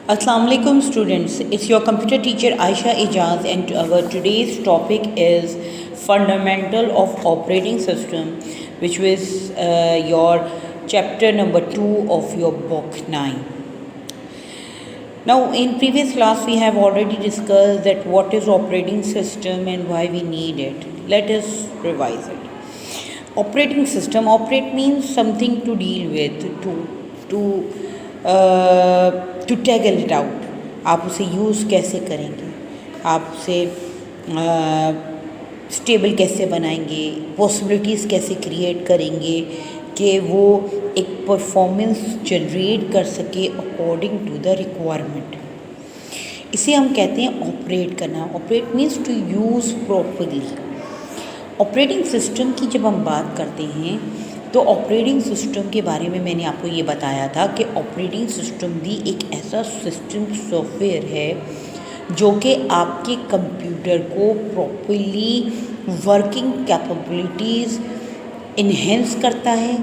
Assalamu alaikum students, it's your computer teacher Aisha Ijaz and our today's topic is fundamental of operating system, which was your chapter number 2 of your book 9. Now in previous class we have already discussed that what is operating system and why we need it. Let us revise it. Operating system, operate means something to deal with, to tackle it out. आप उसे use कैसे करेंगे, आप उसे stable कैसे बनाएंगे, possibilities कैसे create करेंगे कि वो एक परफॉर्मेंस जनरेट कर सके अकॉर्डिंग टू द रिक्वायरमेंट. इसे हम कहते हैं ऑपरेट करना. Operate means to use properly. Operating system की जब हम बात करते हैं तो ऑपरेटिंग सिस्टम के बारे में मैंने आपको ये बताया था कि ऑपरेटिंग सिस्टम भी एक ऐसा सिस्टम सॉफ्टवेयर है जो कि आपके कंप्यूटर को प्रॉपरली वर्किंग कैपेबिलिटीज़ इन्हेंस करता है,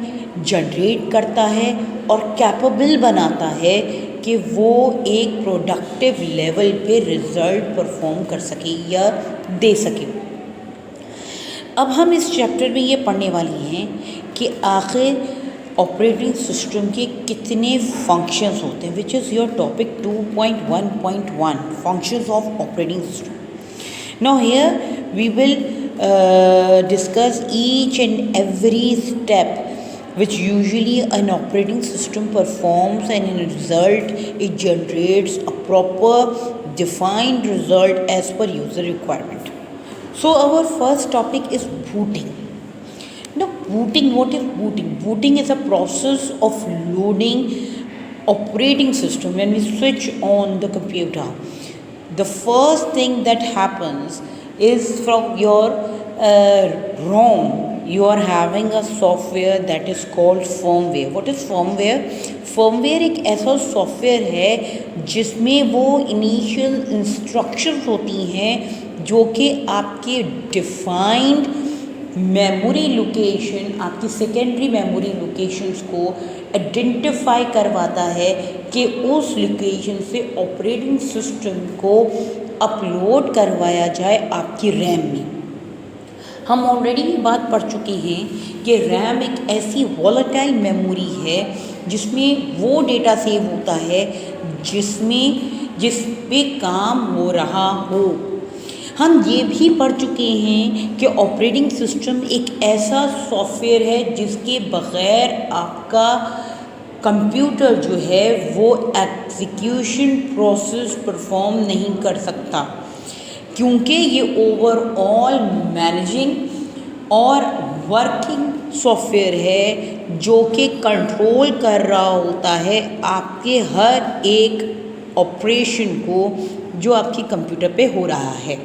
जनरेट करता है और कैपेबल बनाता है कि वो एक प्रोडक्टिव लेवल पे रिज़ल्ट परफॉर्म कर सके या दे सके. अब हम इस चैप्टर में ये पढ़ने वाली हैं कि आखिर ऑपरेटिंग सिस्टम के कितने फंक्शंस होते हैं, which is your topic 2.1.1 functions of operating system. Now here we will discuss each and every step which usually an operating system performs, and in a result it generates a proper defined result as per user requirement. So our first topic is booting. Now booting, what is booting? Booting is a process of loading operating system. When we switch on the computer, the first thing that happens is from your ROM you are having a software that is called firmware. What is firmware? firmware एक ऐसा software है जिसमें वो initial instructions होती हैं जो कि आपके डिफाइंड मेमोरी लोकेशन, आपकी सेकेंडरी मेमोरी लोकेशंस को आइडेंटिफाई करवाता है कि उस लोकेशन से ऑपरेटिंग सिस्टम को अपलोड करवाया जाए आपकी रैम में. हम ऑलरेडी ये बात पढ़ चुके हैं कि रैम एक ऐसी वॉलेटाइल मेमोरी है जिसमें वो डेटा सेव होता है जिस पे काम हो रहा हो. हम ये भी पढ़ चुके हैं कि ऑपरेटिंग सिस्टम एक ऐसा सॉफ्टवेयर है जिसके बग़ैर आपका कंप्यूटर जो है वो एग्जीक्यूशन प्रोसेस परफॉर्म नहीं कर सकता, क्योंकि ये ओवरऑल मैनेजिंग और वर्किंग सॉफ्टवेयर है जो कि कंट्रोल कर रहा होता है आपके हर एक ऑपरेशन को जो आपके कंप्यूटर पे हो रहा है.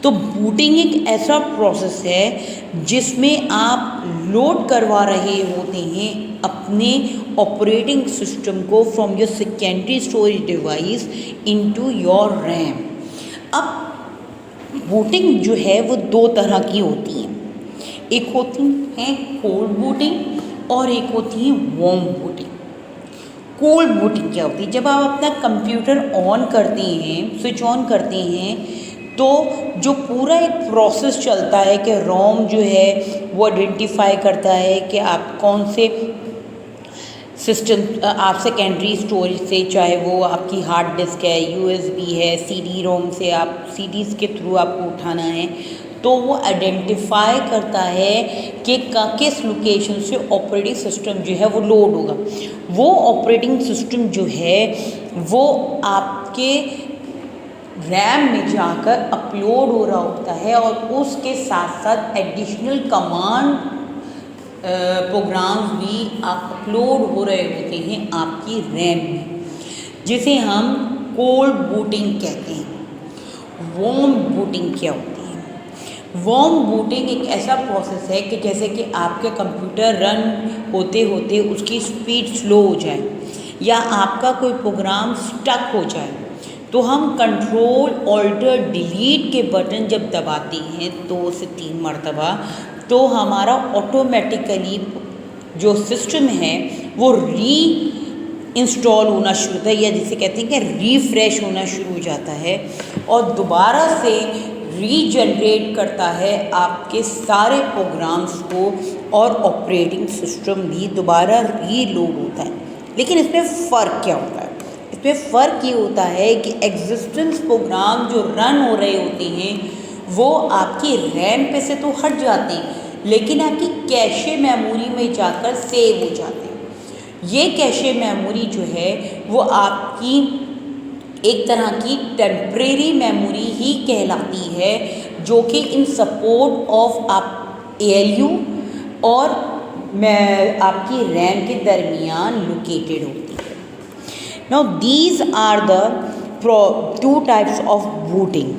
तो बूटिंग एक ऐसा प्रोसेस है जिसमें आप लोड करवा रहे होते हैं अपने ऑपरेटिंग सिस्टम को from your secondary storage device into your RAM. अब बूटिंग जो है वो दो तरह की होती है. एक होती है कोल्ड बूटिंग और एक होती है वार्म बूटिंग. कोल्ड बूटिंग क्या होती है? जब आप अपना कंप्यूटर ऑन करते हैं, स्विच ऑन करते हैं, तो जो पूरा एक प्रोसेस चलता है कि रोम जो है वो आइडेंटिफाई करता है कि आप कौन से सिस्टम, आप सेकेंडरी स्टोरेज से, चाहे वो आपकी हार्ड डिस्क है, यूएसबी है, सीडी रोम से आप सीडीज़ के थ्रू आपको उठाना है, तो वो आइडेंटिफाई करता है कि किस लोकेशन से ऑपरेटिंग सिस्टम जो है वो लोड होगा. वो ऑपरेटिंग सिस्टम जो है वो आपके रैम में जाकर अपलोड हो रहा होता है और उसके साथ साथ एडिशनल कमांड प्रोग्राम्स भी अपलोड हो रहे होते हैं आपकी रैम में, जिसे हम कोल्ड बूटिंग कहते हैं. वार्म बूटिंग क्या होती है? वार्म बूटिंग एक ऐसा प्रोसेस है कि जैसे कि आपके कंप्यूटर रन होते होते उसकी स्पीड स्लो हो जाए या आपका कोई प्रोग्राम स्टक हो जाए, तो हम कंट्रोल ऑल्टर डिलीट के बटन जब दबाते हैं 2 से 3 मरतबा, तो हमारा ऑटोमेटिकली जो सिस्टम है वो इंस्टॉल होना शुरू होता है, या जिसे कहते हैं कि रिफ्रेश होना शुरू हो जाता है और दोबारा से रीजनरेट करता है आपके सारे प्रोग्राम्स को, और ऑपरेटिंग सिस्टम भी दोबारा रीलोड होता है। लेकिन इसमें फ़र्क क्या होता है? इसमें फ़र्क ये होता है कि एग्जिस्टेंस प्रोग्राम जो रन हो रहे होते हैं वो आपकी रैम पे से तो हट जाते हैं, लेकिन आपकी कैशे मेमोरी में जाकर सेव हो जाते हैं। ये कैशे मेमोरी जो है वो आपकी एक तरह की टेम्परेरी मेमोरी ही कहलाती है, जो कि इन सपोर्ट ऑफ आप ALU और आपकी रैम के दरमियान लोकेटेड होती है। Now these are the 2 types of booting.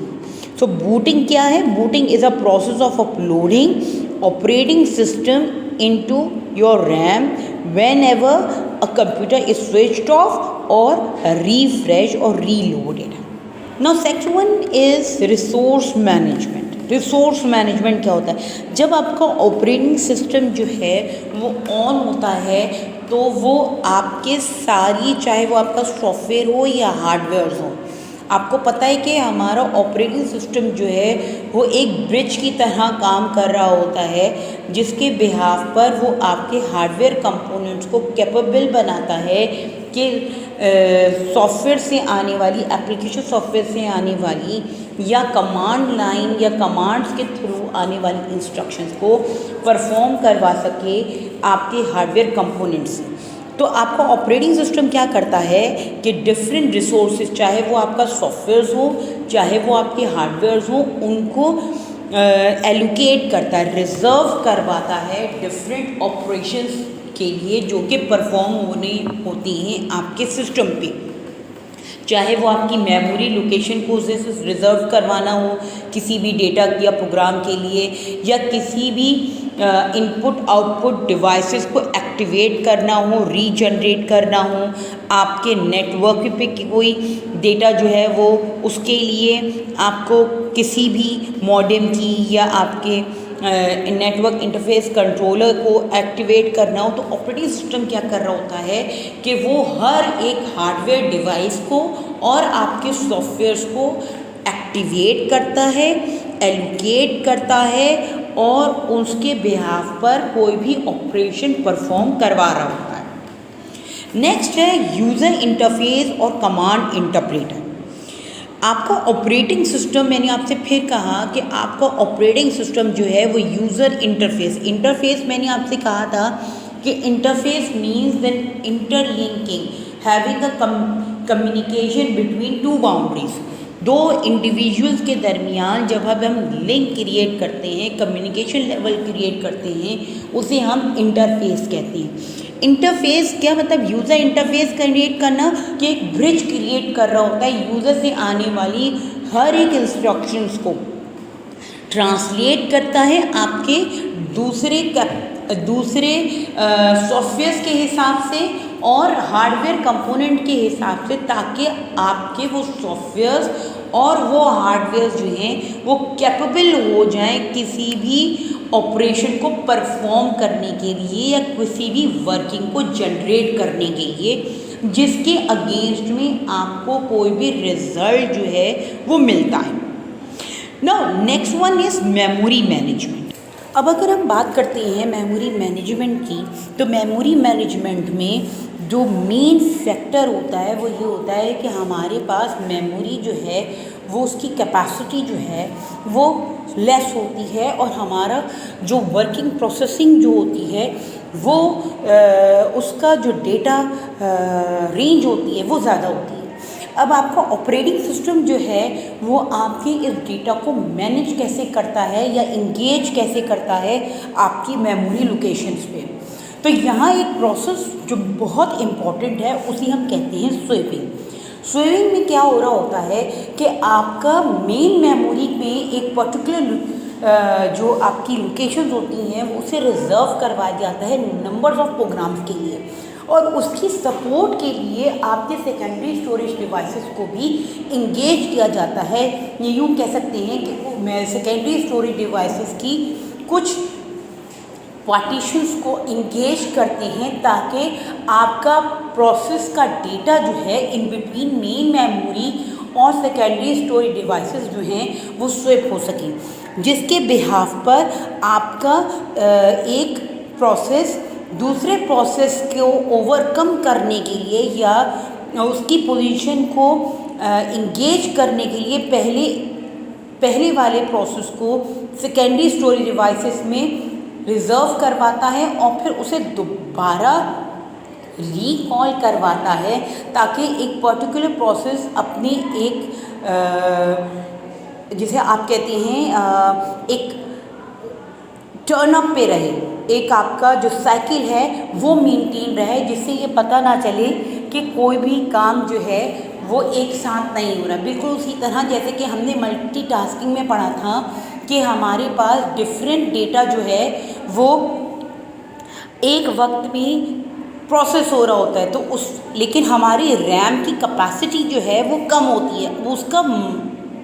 So booting क्या है? Booting is a process of uploading operating system into your RAM whenever a computer is switched off or refreshed or reloaded. Now section 1 is resource management. Resource management क्या होता है? जब आपका operating system जो है वो ऑन होता है तो वो आपके सारी, चाहे वो आपका सॉफ्टवेयर हो या हार्डवेयर हो, आपको पता है कि हमारा ऑपरेटिंग सिस्टम जो है वो एक ब्रिज की तरह काम कर रहा होता है, जिसके बिहाफ पर वो आपके हार्डवेयर कंपोनेंट्स को कैपेबल बनाता है कि सॉफ्टवेयर से आने वाली, एप्लीकेशन सॉफ्टवेयर से आने वाली या कमांड लाइन या कमांड्स के थ्रू आने वाली इंस्ट्रक्शंस को परफॉर्म करवा सके आपके हार्डवेयर कंपोनेंट्स से। तो आपका ऑपरेटिंग सिस्टम क्या करता है कि डिफरेंट रिसोर्सेज, चाहे वो आपका सॉफ्टवेयर हो चाहे वो आपके हार्डवेयर हो, उनको एलोकेट करता है, रिजर्व करवाता है डिफरेंट ऑपरेशंस के लिए जो कि परफॉर्म होने होती हैं आपके सिस्टम पे। चाहे वो आपकी मेमोरी लोकेशन को रिजर्व करवाना हो किसी भी डेटा या प्रोग्राम के लिए, या किसी भी इनपुट आउटपुट डिवाइसेस को एक्टिवेट करना हो, रीजनरेट करना हो, आपके नेटवर्क पे कोई डेटा जो है वो, उसके लिए आपको किसी भी मॉडेम की या आपके नेटवर्क इंटरफेस कंट्रोलर को एक्टिवेट करना हो, तो ऑपरेटिंग सिस्टम क्या कर रहा होता है कि वो हर एक हार्डवेयर डिवाइस को और आपके सॉफ्टवेयर्स को एक्टिवेट करता है, एलोकेट करता है और उसके बिहाफ पर कोई भी ऑपरेशन परफॉर्म करवा रहा होता है। नेक्स्ट है यूज़र इंटरफेस और कमांड इंटरप्रेटर। आपका ऑपरेटिंग सिस्टम, मैंने आपसे फिर कहा कि आपका ऑपरेटिंग सिस्टम जो है वो यूज़र इंटरफेस मैंने आपसे कहा था कि interface means then interlinking, having a communication between 2 boundaries. 2 individuals के दरमियान जब हम लिंक क्रिएट करते हैं, कम्युनिकेशन लेवल क्रिएट करते हैं, उसे हम इंटरफेस कहते हैं। इंटरफेस क्या मतलब? यूज़र इंटरफेस क्रिएट करना, कि एक ब्रिज क्रिएट कर रहा होता है, यूज़र से आने वाली हर एक इंस्ट्रक्शंस को ट्रांसलेट करता है आपके दूसरे सॉफ्टवेयर के हिसाब से और हार्डवेयर कंपोनेंट के हिसाब से, ताकि आपके वो सॉफ्टवेयर्स और वो हार्डवेयर जो हैं वो कैपेबल हो जाएं किसी भी ऑपरेशन को परफॉर्म करने के लिए या किसी भी वर्किंग को जनरेट करने के लिए, जिसके अगेंस्ट में आपको कोई भी रिजल्ट जो है वो मिलता है। Now next one is memory management. अब अगर हम बात करते हैं मेमोरी मैनेजमेंट की, तो मेमोरी मैनेजमेंट में जो मेन फैक्टर होता है वो ये होता है कि हमारे पास मेमोरी जो है वो, उसकी कैपेसिटी जो है वो लेस होती है और हमारा जो वर्किंग प्रोसेसिंग जो होती है वो उसका जो डेटा रेंज होती है वो ज़्यादा होती है। अब आपका ऑपरेटिंग सिस्टम जो है वो आपके इस डेटा को मैनेज कैसे करता है या इंगेज कैसे करता है आपकी मेमोरी लोकेशंस पे। तो यहाँ एक प्रोसेस जो बहुत इम्पॉर्टेंट है उसे हम कहते हैं स्वीपिंग। स्वीपिंग में क्या हो रहा होता है कि आपका मेन मेमोरी में एक पर्टिकुलर जो आपकी लोकेशंस होती हैं उसे रिजर्व करवाया जाता है नंबर्स ऑफ प्रोग्राम्स के लिए, और उसकी सपोर्ट के लिए आपके सेकेंडरी स्टोरेज डिवाइसेस को भी इंगेज किया जाता है। ये यूँ कह सकते हैं कि सेकेंडरी स्टोरेज डिवाइसेस की कुछ पार्टीशंस को इंगेज करते हैं ताकि आपका प्रोसेस का डेटा जो है इन बिटवीन मेन मेमोरी और सेकेंडरी स्टोरेज डिवाइसेस जो हैं वो स्विप हो सकें, जिसके बिहाफ पर आपका एक प्रोसेस दूसरे प्रोसेस को ओवरकम करने के लिए या उसकी पोजीशन को इंगेज करने के लिए पहले वाले प्रोसेस को सेकेंडरी स्टोरेज डिवाइसेस में रिज़र्व करवाता है और फिर उसे दोबारा रिकॉल करवाता है ताकि एक पर्टिकुलर प्रोसेस अपनी एक जिसे आप कहते हैं एक टर्न अप पे रहे, एक आपका जो साइकिल है वो मेंटेन रहे, जिससे ये पता ना चले कि कोई भी काम जो है वो एक साथ नहीं हो रहा। बिल्कुल उसी तरह जैसे कि हमने मल्टीटास्किंग में पढ़ा था कि हमारे पास डिफरेंट डेटा जो है वो एक वक्त में प्रोसेस हो रहा होता है, तो लेकिन हमारी रैम की कैपेसिटी जो है वो कम होती है। वो उसका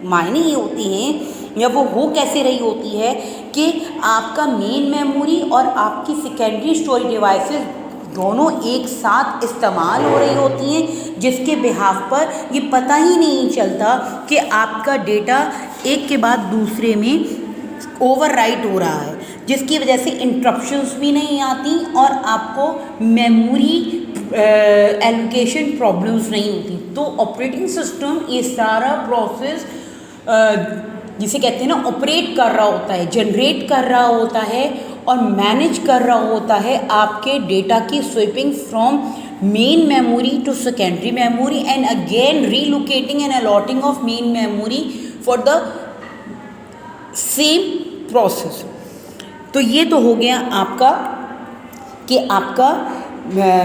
मायने ये होती हैं या वो हो कैसे रही होती है कि आपका मेन मेमोरी और आपकी सेकेंडरी स्टोरेज डिवाइसेस दोनों एक साथ इस्तेमाल हो रही होती हैं, जिसके बिहाफ पर ये पता ही नहीं चलता कि आपका डेटा एक के बाद दूसरे में ओवरराइट हो रहा है, जिसकी वजह से इंटरप्शंस भी नहीं आती और आपको मेमोरी एलोकेशन प्रॉब्लम्स नहीं होती। तो ऑपरेटिंग सिस्टम ये सारा प्रोसेस जिसे कहते हैं ना ऑपरेट कर रहा होता है, जनरेट कर रहा होता है और मैनेज कर रहा होता है आपके डेटा की sweeping from main memory to secondary memory and again relocating and allotting of main memory for the same process. तो ये तो हो गया आपका कि आपका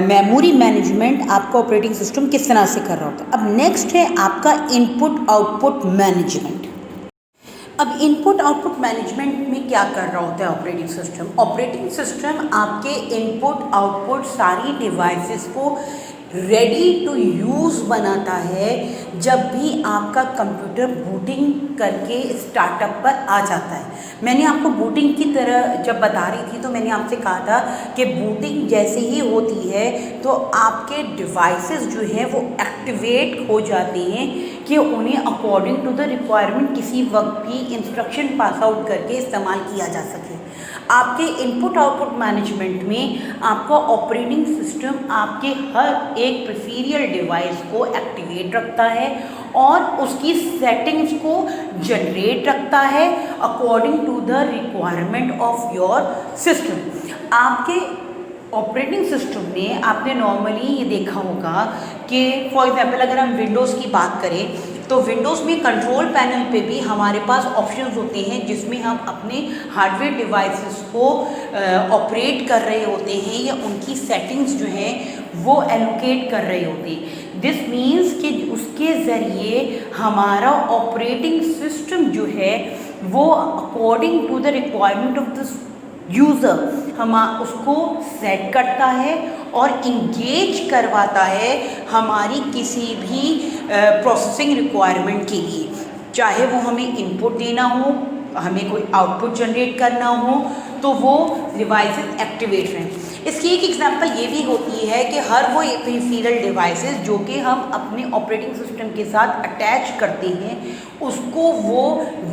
मेमोरी मैनेजमेंट आपका ऑपरेटिंग सिस्टम किस तरह से कर रहा होता है। अब नेक्स्ट है आपका इनपुट आउटपुट मैनेजमेंट। अब इनपुट आउटपुट मैनेजमेंट में क्या कर रहा होता है ऑपरेटिंग सिस्टम? ऑपरेटिंग सिस्टम आपके इनपुट आउटपुट सारी डिवाइसेस को रेडी टू यूज़ बनाता है जब भी आपका कंप्यूटर बूटिंग करके स्टार्टअप पर आ जाता है। मैंने आपको बूटिंग की तरह जब बता रही थी तो मैंने आपसे कहा था कि बूटिंग जैसे ही होती है तो आपके डिवाइसेस जो हैं वो एक्टिवेट हो जाते हैं कि उन्हें अकॉर्डिंग टू द रिक्वायरमेंट किसी वक्त भी इंस्ट्रक्शन पास आउट करके इस्तेमाल किया जा सके। आपके इनपुट आउटपुट मैनेजमेंट में आपका ऑपरेटिंग सिस्टम आपके हर एक प्रीफेरियल डिवाइस को एक्टिवेट रखता है और उसकी सेटिंग्स को जनरेट रखता है according to the requirement of your system. आपके ऑपरेटिंग सिस्टम में आपने नॉर्मली ये देखा होगा कि फॉर एग्जांपल अगर हम विंडोज़ की बात करें तो विंडोज़ में कंट्रोल पैनल पे भी हमारे पास ऑप्शंस होते हैं जिसमें हम अपने हार्डवेयर डिवाइसेस को ऑपरेट कर रहे होते हैं या उनकी सेटिंग्स जो हैं वो एलोकेट कर रहे होते हैं। दिस मीन्स कि उसके ज़रिए हमारा ऑपरेटिंग सिस्टम जो है वो according to the requirement of the user हम उसको सेट करता है और इंगेज करवाता है हमारी किसी भी प्रोसेसिंग रिक्वायरमेंट के लिए, चाहे वो हमें इनपुट देना हो, हमें कोई आउटपुट जनरेट करना हो, तो वो डिवाइसेस एक्टिवेट रहें। इसकी एक एग्जांपल ये भी होती है कि हर वो पेरिफेरल डिवाइसेस जो कि हम अपने ऑपरेटिंग सिस्टम के साथ अटैच करते हैं उसको वो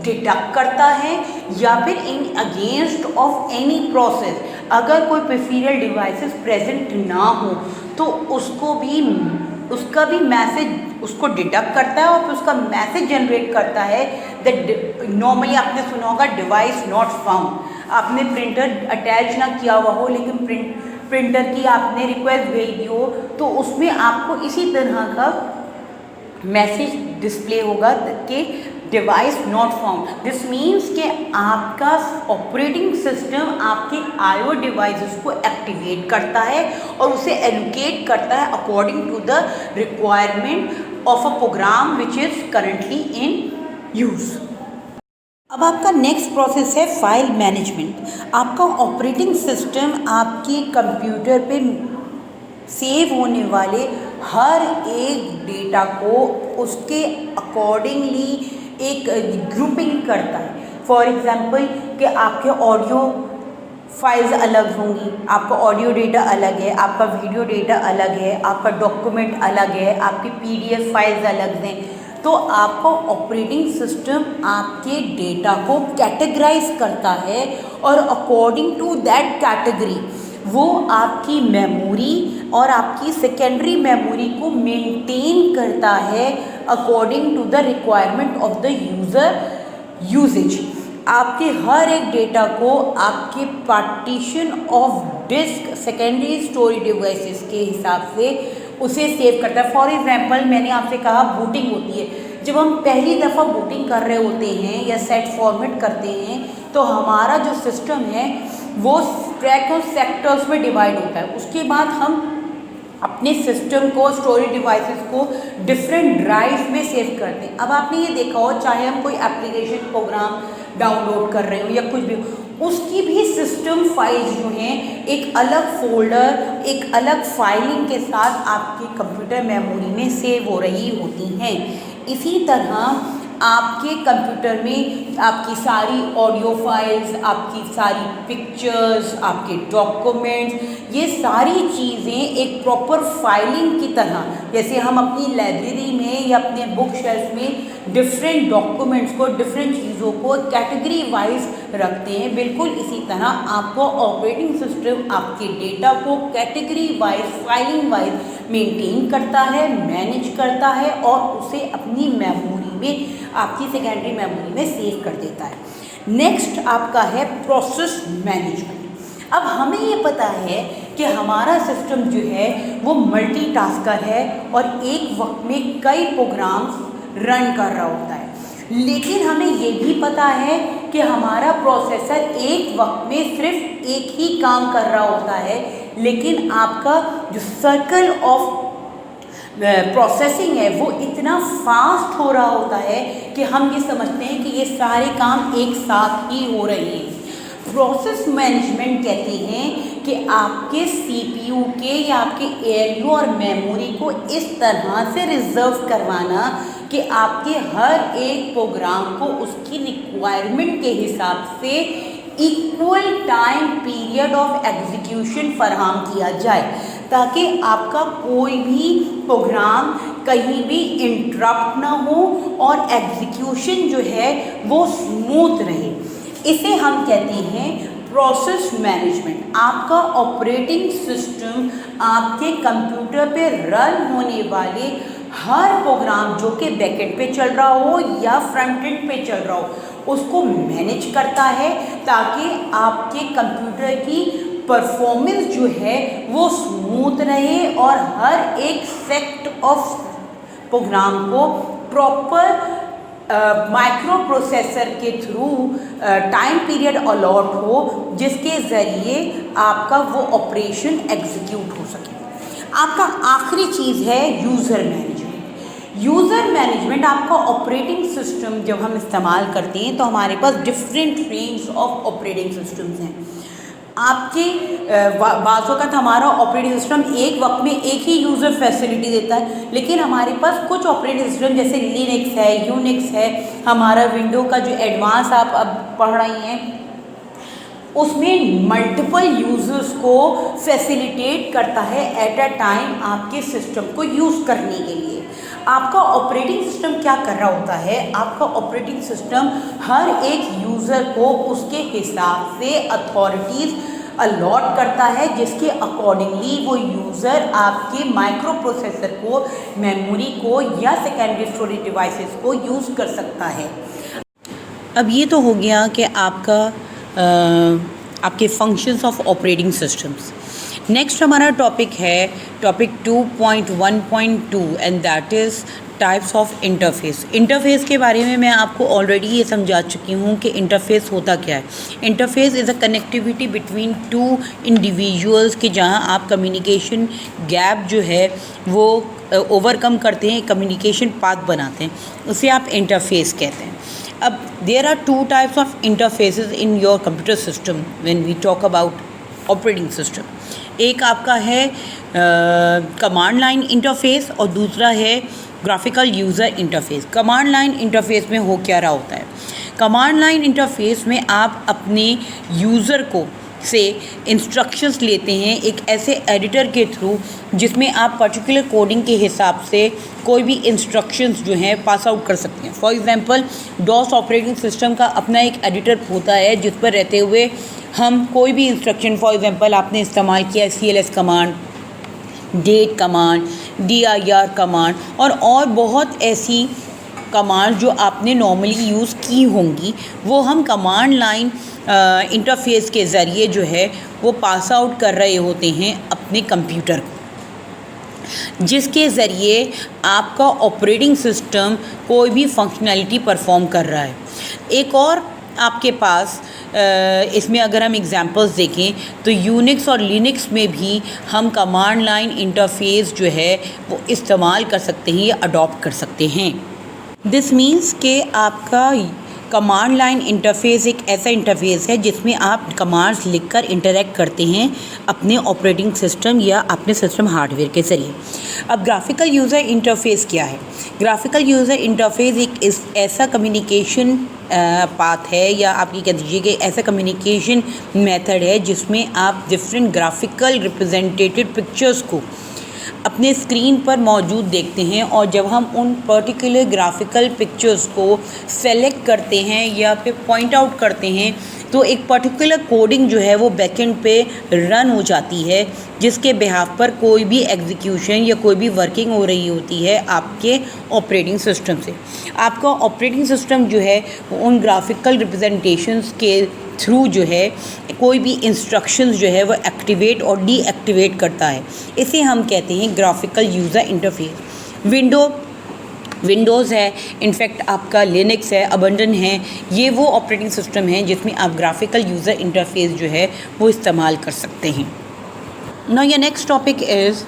डिटेक्ट करता है या फिर in against of any process अगर कोई पेरिफेरल डिवाइसेस प्रेजेंट ना हो तो उसका भी मैसेज उसको डिटेक्ट करता है और फिर उसका मैसेज जनरेट करता है दैट नॉर्मली आपने सुना होगा डिवाइस नॉट फाउंड। आपने प्रिंटर अटैच ना किया हुआ हो लेकिन प्रिंटर की आपने रिक्वेस्ट भेज दी हो तो उसमें आपको इसी तरह का मैसेज डिस्प्ले होगा कि device not found. This means कि आपका ऑपरेटिंग सिस्टम आपके आईओ डिवाइसेस को एक्टिवेट करता है और उसे एलोकेट करता है according to the requirement of a program which is currently in use. अब आपका नेक्स्ट प्रोसेस है फाइल मैनेजमेंट। आपका ऑपरेटिंग सिस्टम आपके कंप्यूटर पे सेव होने वाले हर एक डेटा को उसके अकॉर्डिंगली एक ग्रुपिंग करता है। फॉर एग्ज़ाम्पल कि आपके ऑडियो फाइल्स अलग होंगी, आपका ऑडियो डेटा अलग है, आपका वीडियो डेटा अलग है, आपका डॉक्यूमेंट अलग है, आपकी पीडीएफ फाइल्स अलग हैं। तो आपका ऑपरेटिंग सिस्टम आपके डेटा को कैटेगराइज करता है और अकॉर्डिंग टू दैट कैटेगरी वो आपकी मेमोरी और आपकी सेकेंडरी मेमोरी को मेंटेन करता है according to the requirement of the user usages. आपके हर एक डेटा को आपके partition of disk secondary storage devices के हिसाब से उसे सेव करता है। फॉर एग्जांपल मैंने आपसे कहा बूटिंग होती है, जब हम पहली दफ़ा बूटिंग कर रहे होते हैं या सेट फॉर्मेट करते हैं तो हमारा जो सिस्टम है वो ट्रैक ऑफ सेक्टर्स में डिवाइड होता है। उसके बाद हम अपने सिस्टम को स्टोरेज डिवाइसेस को डिफरेंट ड्राइव में सेव करते हैं। अब आपने ये देखा हो, चाहे हम कोई एप्लीकेशन प्रोग्राम डाउनलोड कर रहे हो या कुछ भी, उसकी भी सिस्टम फाइल्स जो हैं एक अलग फोल्डर, एक अलग फाइलिंग के साथ आपके कंप्यूटर मेमोरी में सेव हो रही होती हैं। इसी तरह आपके कंप्यूटर में आपकी सारी ऑडियो फाइल्स, आपकी सारी पिक्चर्स, आपके डॉक्यूमेंट्स, ये सारी चीज़ें एक प्रॉपर फाइलिंग की तरह, जैसे हम अपनी लाइब्रेरी में या अपने बुक शेल्फ में डिफरेंट डॉक्यूमेंट्स को, डिफरेंट चीज़ों को कैटेगरी वाइज रखते हैं, बिल्कुल इसी तरह आपको ऑपरेटिंग सिस्टम आपके डेटा को category wise, filing wise maintain करता है, मैनेज करता है और उसे अपनी मेमोरी में, आपकी सेकेंडरी मेमोरी में सेव कर देता है। नेक्स्ट आपका है प्रोसेस मैनेजमेंट। अब हमें ये पता है कि हमारा सिस्टम जो है वो मल्टीटास्कर है और एक वक्त में कई प्रोग्राम्स रन कर रहा होता है, लेकिन हमें ये भी पता है कि हमारा प्रोसेसर एक वक्त में सिर्फ एक ही काम कर रहा होता है, लेकिन आपका जो सर्कल ऑफ प्रोसेसिंग है वो इतना फास्ट हो रहा होता है कि हम ये समझते हैं कि ये सारे काम एक साथ ही हो रहे हैं। प्रोसेस मैनेजमेंट कहते हैं कि आपके सीपीयू के या आपके एएलयू और मेमोरी को इस तरह से रिजर्व करवाना कि आपके हर एक प्रोग्राम को उसकी रिक्वायरमेंट के हिसाब से equal time period of execution फराहम किया जाए, ताकि आपका कोई भी प्रोग्राम कहीं भी इंटरप्ट ना हो और एग्जीक्यूशन जो है वो स्मूथ रहे। इसे हम कहते हैं प्रोसेस मैनेजमेंट। आपका ऑपरेटिंग सिस्टम आपके कंप्यूटर पे रन होने वाले हर प्रोग्राम जो कि बैकएंड पे चल रहा हो या फ्रंट एंड पे चल रहा हो उसको मैनेज करता है, ताकि आपके कंप्यूटर की परफॉर्मेंस जो है वो स्मूथ रहे और हर एक सेक्ट ऑफ प्रोग्राम को प्रॉपर माइक्रो प्रोसेसर के थ्रू टाइम पीरियड अलॉट हो, जिसके ज़रिए आपका वो ऑपरेशन एग्जीक्यूट हो सके। आपका आखिरी चीज़ है यूज़र मैनेजमेंट। यूज़र मैनेजमेंट आपका ऑपरेटिंग सिस्टम जब हम इस्तेमाल करते हैं तो हमारे पास different range of operating systems हैं। आपके बाज़ों का हमारा ऑपरेटिंग सिस्टम एक वक्त में एक ही यूज़र फैसिलिटी देता है, लेकिन हमारे पास कुछ ऑपरेटिंग सिस्टम जैसे लिनक्स है, यूनिक्स है, हमारा विंडो का जो एडवांस आप अब पढ़ रही हैं उसमें मल्टीपल यूज़र्स को फैसिलिटेट करता है एट अ टाइम आपके सिस्टम को यूज़ करने के लिए। आपका ऑपरेटिंग सिस्टम क्या कर रहा होता है? आपका ऑपरेटिंग सिस्टम हर एक यूज़र को उसके हिसाब से अथॉरिटीज़ अलॉट करता है, जिसके अकॉर्डिंगली वो यूज़र आपके माइक्रो प्रोसेसर को, मेमोरी को या सेकेंडरी स्टोरेज डिवाइसेस को यूज़ कर सकता है। अब ये तो हो गया कि आपके functions of operating systems. Next हमारा टॉपिक है topic 2.1.2 and that is types of interface. Interface के बारे में मैं आपको ऑलरेडी ये समझा चुकी हूँ कि इंटरफेस होता क्या है। Interface is a connectivity between two individuals कि जहाँ आप कम्युनिकेशन गैप जो है वो ओवरकम करते हैं, कम्युनिकेशन पाथ बनाते हैं, उसे आप इंटरफेस कहते हैं। अब there are two types of interfaces in your computer system when we talk about operating system. एक आपका है कमांड लाइन इंटरफेस और दूसरा है graphical user interface. Command line interface में हो क्या रहा होता है? कमांड लाइन इंटरफेस में आप अपने यूज़र को से इंस्ट्रक्शंस लेते हैं एक ऐसे एडिटर के थ्रू जिसमें आप पर्टिकुलर कोडिंग के हिसाब से कोई भी इंस्ट्रक्शंस जो हैं पास आउट कर सकते हैं। For example DOS operating system का अपना एक एडिटर होता है जिस पर रहते हुए हम कोई भी इंस्ट्रक्शन, फॉर एग्जांपल आपने इस्तेमाल किया CLS command, date command, dir command और बहुत ऐसी कमांड जो आपने नॉर्मली यूज़ की होंगी, वो हम कमांड लाइन इंटरफेस के ज़रिए जो है वो पास आउट कर रहे होते हैं अपने कंप्यूटर को, जिसके ज़रिए आपका ऑपरेटिंग सिस्टम कोई भी फंक्शनैलिटी परफॉर्म कर रहा है। एक और आपके पास इसमें अगर हम एग्जांपल्स देखें तो यूनिक्स और लिनक्स में भी हम कमांड लाइन इंटरफेस जो है वो इस्तेमाल कर सकते हैं या अडॉप्ट कर सकते हैं। दिस मीन्स कि आपका कमांड लाइन इंटरफेस एक ऐसा इंटरफेस है जिसमें आप कमांड्स लिखकर इंटरेक्ट करते हैं अपने ऑपरेटिंग सिस्टम या अपने सिस्टम हार्डवेयर के ज़रिए। अब ग्राफिकल यूज़र इंटरफेस क्या है? ग्राफिकल यूज़र इंटरफेस एक ऐसा कम्युनिकेशन पाथ है या आप ये कह दीजिए कि ऐसा कम्युनिकेशन मेथड है जिसमें आप डिफरेंट ग्राफिकल रिप्रेजेंटेटेड पिक्चर्स को अपने स्क्रीन पर मौजूद देखते हैं और जब हम उन पर्टिकुलर ग्राफिकल पिक्चर्स को सेलेक्ट करते हैं या फिर पॉइंट आउट करते हैं तो एक पर्टिकुलर कोडिंग जो है वो बैकएंड पे रन हो जाती है, जिसके बिहाफ पर कोई भी एग्जीक्यूशन या कोई भी वर्किंग हो रही होती है आपके ऑपरेटिंग सिस्टम से। आपका ऑपरेटिंग सिस्टम जो है उन ग्राफिकल रिप्रेजेंटेशंस के थ्रू जो है कोई भी इंस्ट्रक्शंस जो है वो एक्टिवेट और डीएक्टिवेट करता है। इसे हम कहते हैं ग्राफिकल यूज़र इंटरफेस। विंडोज़ है, इनफैक्ट आपका लिनक्स है, अबंडन है, ये वो ऑपरेटिंग सिस्टम है जिसमें आप ग्राफिकल यूज़र इंटरफेस जो है वो इस्तेमाल कर सकते हैं। Now your next topic is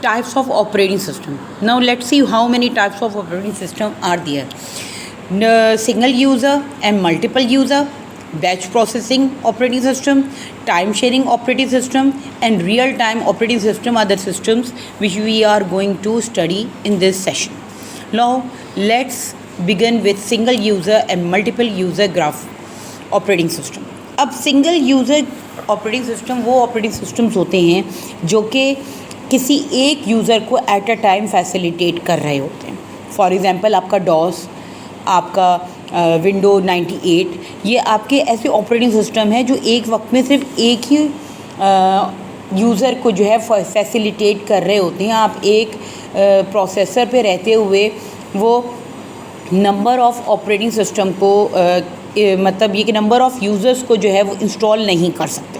types of operating system. Now let's see how many types of operating system are there. Single user and multiple user, batch processing operating system, time sharing operating system, and real time operating system are the systems which we are going to study in this session. Now let's begin with single user and multiple user graph operating system. अब single user operating system वो operating systems होते हैं जो कि किसी एक user को at a time facilitate कर रहे होते हैं। फॉर एग्ज़ाम्पल आपका डॉस, आपका विंडो 98, ये आपके ऐसे ऑपरेटिंग सिस्टम है जो एक वक्त में सिर्फ एक ही यूज़र को जो है फैसिलिटेट कर रहे होते हैं। आप एक प्रोसेसर पे रहते हुए वो नंबर ऑफ़ ऑपरेटिंग सिस्टम को मतलब ये कि नंबर ऑफ़ यूज़र्स को जो है वो इंस्टॉल नहीं कर सकते।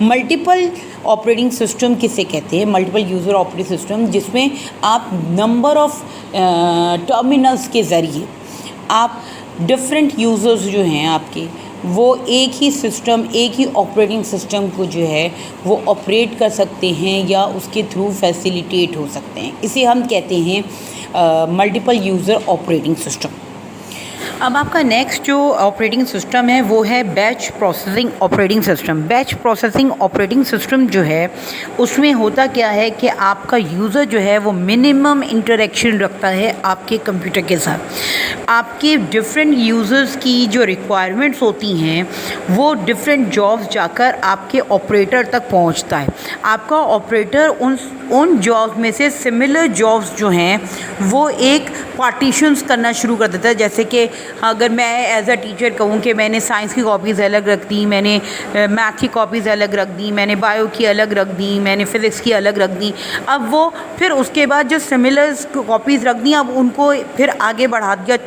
मल्टीपल ऑपरेटिंग सिस्टम किसे कहते हैं? मल्टीपल यूज़र ऑपरेटिंग सिस्टम, जिसमें आप नंबर ऑफ़ टर्मिनल्स के ज़रिए आप डिफरेंट यूज़र्स जो हैं आपके वो एक ही सिस्टम, एक ही ऑपरेटिंग सिस्टम को जो है वो ऑपरेट कर सकते हैं या उसके थ्रू फैसिलिटेट हो सकते हैं। इसे हम कहते हैं मल्टीपल यूज़र ऑपरेटिंग सिस्टम। अब आपका नेक्स्ट जो ऑपरेटिंग सिस्टम है वो है batch processing operating system. Batch processing operating system जो है उसमें होता क्या है कि आपका यूज़र जो है वो मिनिमम इंटरेक्शन रखता है आपके कंप्यूटर के साथ। आपके डिफरेंट यूज़र्स की जो रिक्वायरमेंट्स होती हैं वो डिफरेंट जॉब्स जाकर आपके ऑपरेटर तक पहुंचता है। आपका ऑपरेटर उन जॉब्स में से सिमिलर जॉब्स जो हैं वो एक पार्टीशंस करना शुरू कर देता है। जैसे कि अगर मैं एज अ टीचर कहूँ कि मैंने साइंस की कॉपीज़ अलग रख दी, मैंने मैथ की कॉपीज़ अलग रख दी, मैंने बायो की अलग रख दी, मैंने फ़िज़िक्स की अलग रख दी। अब वो फिर उसके बाद जो सिमिलर कॉपीज़ रख दी अब उनको फिर आगे बढ़ा दिया,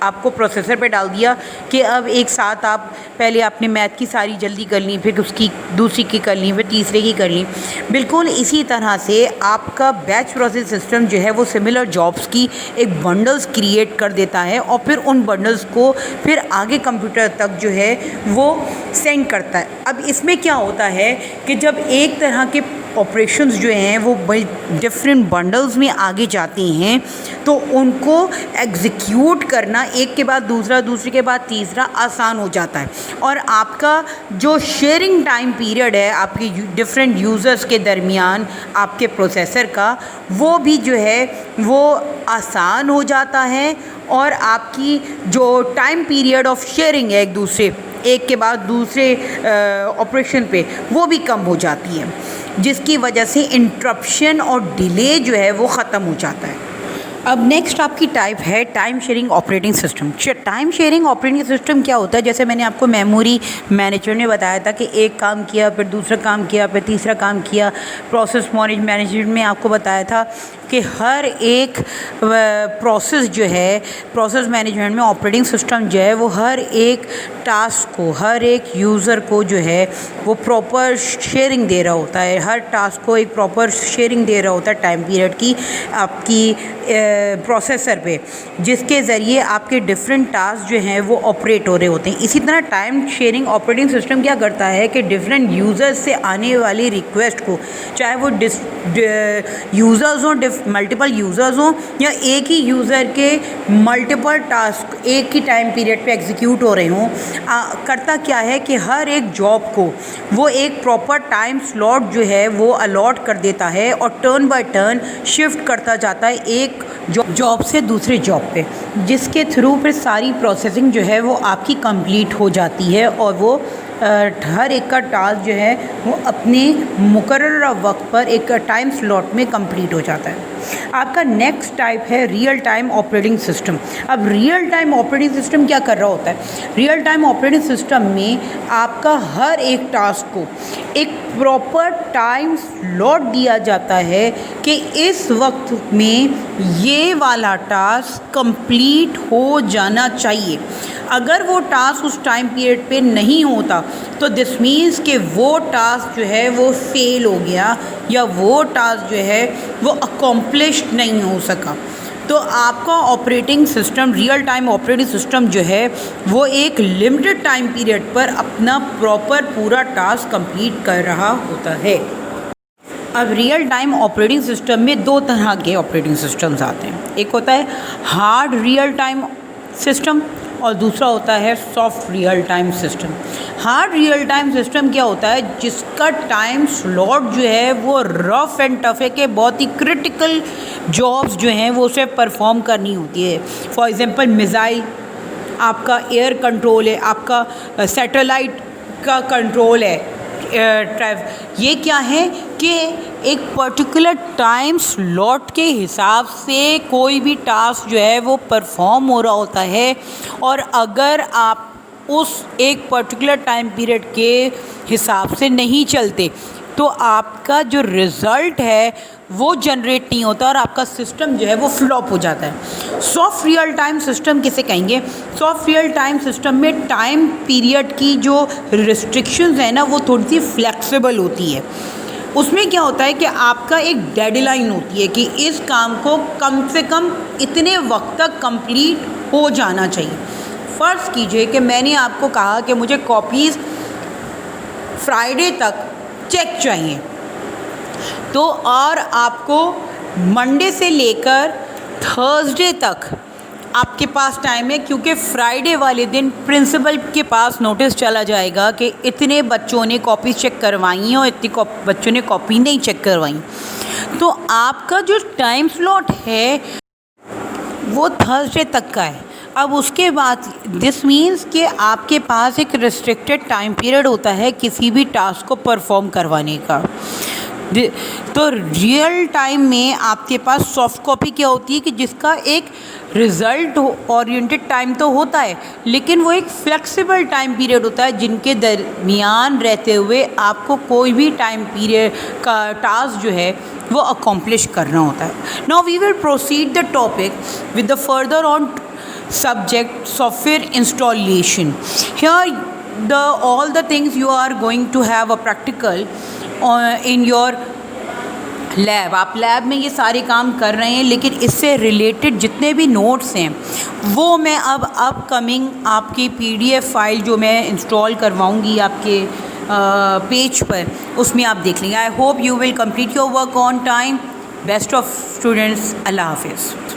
आपको प्रोसेसर पे डाल दिया कि अब एक साथ आप पहले आपने मैथ की सारी जल्दी कर ली, फिर उसकी दूसरी की कर ली, फिर तीसरे की कर ली। बिल्कुल इसी तरह से आपका बैच प्रोसेस सिस्टम जो है वो सिमिलर जॉब्स की एक बंडल्स क्रिएट कर देता है और फिर उन बंडल्स को फिर आगे कंप्यूटर तक जो है वो सेंड करता है। अब इसमें क्या होता है कि जब एक तरह के ऑपरेशंस जो हैं वो डिफरेंट बंडल्स में आगे जाते हैं तो उनको एग्जीक्यूट करना एक के बाद दूसरा, दूसरे के बाद तीसरा आसान हो जाता है और आपका जो शेयरिंग टाइम पीरियड है आपके डिफरेंट यूज़र्स के दरमियान आपके प्रोसेसर का वो भी जो है वो आसान हो जाता है और आपकी जो टाइम पीरियड ऑफ शेयरिंग है एक दूसरे एक के बाद दूसरे ऑपरेशन पे, वो भी कम हो जाती है, जिसकी वजह से इंटरप्शन और डिले जो है वो ख़त्म हो जाता है। अब नेक्स्ट आपकी टाइप है time sharing operating system. Time sharing operating system क्या होता है? जैसे मैंने आपको मेमोरी मैनेजर ने बताया था कि एक काम किया, फिर दूसरा काम किया, फिर तीसरा काम किया। प्रोसेस मैनेजमेंट में आपको बताया था कि हर एक प्रोसेस जो है, प्रोसेस मैनेजमेंट में ऑपरेटिंग सिस्टम जो है वो हर एक टास्क को, हर एक यूज़र को जो है वो प्रॉपर शेयरिंग दे रहा होता है, हर टास्क को एक प्रॉपर शेयरिंग दे रहा होता है टाइम पीरियड की आपकी प्रोसेसर पे, जिसके ज़रिए आपके डिफरेंट टास्क जो हैं वो ऑपरेट हो रहे होते हैं। इसी तरह टाइम शेयरिंग ऑपरेटिंग सिस्टम क्या करता है कि डिफरेंट यूज़र्स से आने वाली रिक्वेस्ट को, चाहे वो यूज़र्स हों, मल्टीपल यूज़र्स हों, या एक ही यूज़र के मल्टीपल टास्क एक ही टाइम पीरियड पे एग्जीक्यूट हो रहे हों, करता क्या है कि हर एक जॉब को वो एक प्रॉपर टाइम स्लॉट जो है वो अलॉट कर देता है और टर्न बाय टर्न शिफ्ट करता जाता है एक जॉब से दूसरे जॉब पे, जिसके थ्रू फिर सारी प्रोसेसिंग जो है वो आपकी कंप्लीट हो जाती है और वो हर एक का टास्क जो है वो अपने मुकर्रर वक्त पर एक टाइम स्लॉट में कंप्लीट हो जाता है। आपका नेक्स्ट टाइप है रियल टाइम ऑपरेटिंग सिस्टम। अब रियल टाइम ऑपरेटिंग सिस्टम क्या कर रहा होता है? रियल टाइम ऑपरेटिंग सिस्टम में आपका हर एक टास्क को एक प्रॉपर टाइम स्लॉट दिया जाता है कि इस वक्त में ये वाला टास्क कंप्लीट हो जाना चाहिए। अगर वो टास्क उस टाइम पीरियड पे नहीं होता तो दिस मीन्स कि वो टास्क जो है वो फेल हो गया या वो टास्क जो है वो अकॉम्प्लिश नहीं हो सका। तो आपका operating system, real time operating system जो है वो एक लिमिटेड टाइम पीरियड पर अपना प्रॉपर पूरा टास्क कंप्लीट कर रहा होता है। अब रियल टाइम ऑपरेटिंग सिस्टम में दो तरह के ऑपरेटिंग सिस्टम्स आते हैं। एक होता है हार्ड रियल टाइम सिस्टम और दूसरा होता है soft real time system. Hard real time system क्या होता है? जिसका टाइम स्लॉट जो है वो रफ़ एंड टफ है कि बहुत ही क्रिटिकल जॉब्स जो हैं वो उसे परफॉर्म करनी होती है। फॉर एग्ज़ाम्पल मिसाइल, आपका एयर कंट्रोल है, आपका सैटेलाइट का कंट्रोल है, ये क्या है कि एक पर्टिकुलर टाइम स्लॉट के हिसाब से कोई भी टास्क जो है वो परफॉर्म हो रहा होता है, और अगर आप उस एक पर्टिकुलर टाइम पीरियड के हिसाब से नहीं चलते तो आपका जो रिज़ल्ट है वो जनरेट नहीं होता और आपका सिस्टम जो है वो फ्लॉप हो जाता है। सॉफ्ट रियल टाइम सिस्टम किसे कहेंगे? सॉफ्ट रियल टाइम सिस्टम में टाइम पीरियड की जो रिस्ट्रिक्शंस है ना वो थोड़ी सी फ्लेक्सिबल होती है। उसमें क्या होता है कि आपका एक डेडलाइन होती है कि इस काम को कम से कम इतने वक्त तक कंप्लीट हो जाना चाहिए। फ़र्ज़ कीजिए कि मैंने आपको कहा कि मुझे कॉपीज़ फ्राइडे तक चेक चाहिए, तो और आपको मंडे से लेकर थर्सडे तक आपके पास टाइम है, क्योंकि फ्राइडे वाले दिन प्रिंसिपल के पास नोटिस चला जाएगा कि इतने बच्चों ने कॉपी चेक करवाई हैं और इतने बच्चों ने कॉपी नहीं चेक करवाई। तो आपका जो टाइम स्लॉट है वो थर्सडे तक का है। अब उसके बाद दिस मीन्स कि आपके पास एक रिस्ट्रिक्टेड टाइम पीरियड होता है किसी भी टास्क को परफॉर्म करवाने का। तो रियल टाइम में आपके पास सॉफ्ट कॉपी क्या होती है कि जिसका एक रिज़ल्ट ओरिएंटेड टाइम तो होता है, लेकिन वो एक फ्लेक्सिबल टाइम पीरियड होता है जिनके दरमियान रहते हुए आपको कोई भी टाइम पीरियड का टास्क जो है वो अकॉम्प्लिश करना होता है। Now we will proceed the topic with the further on subject software installation. Here all the things you are going to have a practical in your lab. आप lab में ये सारे काम कर रहे हैं, लेकिन इससे रिलेटेड जितने भी नोट्स हैं वो मैं अब अपकमिंग आपकी PDF फाइल जो मैं इंस्टॉल करवाऊंगी आपके पेज पर, उसमें आप देख लेंगे। I hope you will complete your work on time. Best of students. अल्लाह हाफिज़।